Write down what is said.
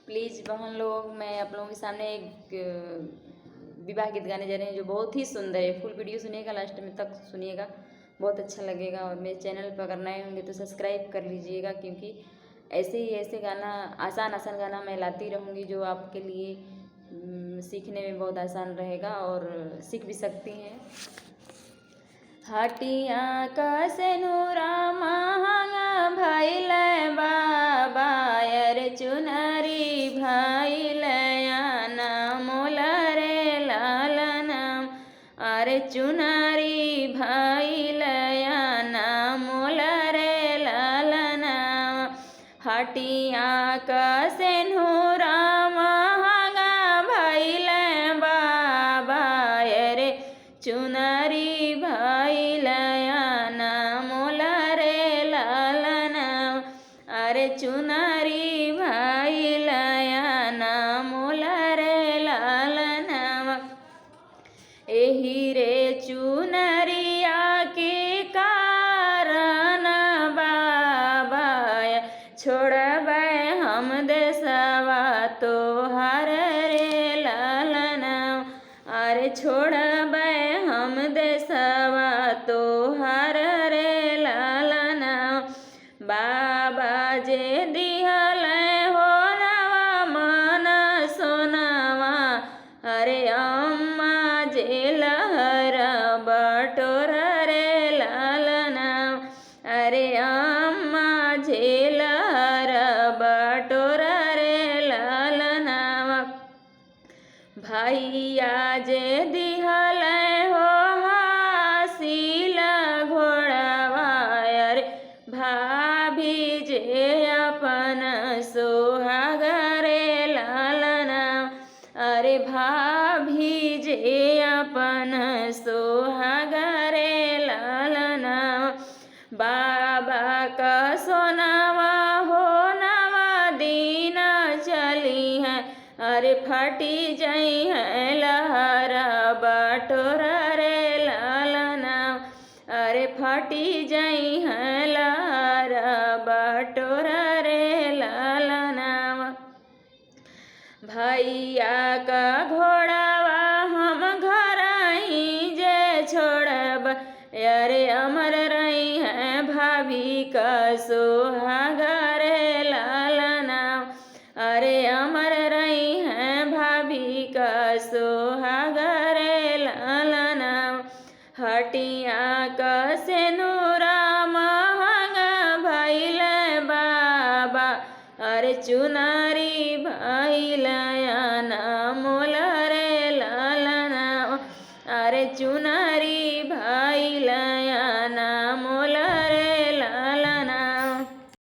Please बहन लोग, मैं आप लोगों के सामने एक विवाह गीत गाने जा रहे हैं जो बहुत ही सुंदर है। फुल वीडियो सुनिएगा, लास्ट में तक सुनिएगा, बहुत अच्छा लगेगा। और मेरे चैनल पर अगर नए होंगे तो सब्सक्राइब कर लीजिएगा, क्योंकि ऐसे ही ऐसे गाना आसान आसान गाना मैं लाती रहूँगी जो आपके लिए सीखने में बहुत आसान रहेगा और सीख भी सकती हैं। हटिया का सेनुरा महंगा भइल बाबा, यर चुनरी भइल आना मोल रे लालना, अरे चुनरी भइल आना मोल रे लालना। हटिया का सेनुरा महंगा भइल बाबा, रे चुनरी भइल आना मोल रे लालना, अरे चुनरी भइल आना मोल रे लालना। एही रे चुनरिया के कारण बाबा, छोड़बै हम देशवा तोहार रे लालना, अरे छोड़बै हम देशवा तोहार रे लालना। बाबा जे दिहल हो नवा मन सोनावा, अरे अम्मा जे लहर बटोर रे लालना, अरे अम्मा जे लहर बटोर रे लालना। भैया जे दिहल हो हासिल घोड़वा, अरे भाभी जे अपन सोहाग रे लालना, अरे भाभी जे अपन सोहाग रे लालना। बाबा का सोनावा हो नवा दिन चली है, अरे फटी जई है लहर बटोर रे लालना, अरे फटी जई है लहर बटोर रे लालना। भैया का घोड़ावा हम घर ही जे छोड़ब, अरे अमर रही है भाभी का सोहाग रे लालना, अरे अमर रही है भाभी का सोहाग रे लालना। हटिया का सेनुरा महंगा भइल बाबा, अरे चुनरी भइल आना मोल रे लालना, अरे चुनरी भइल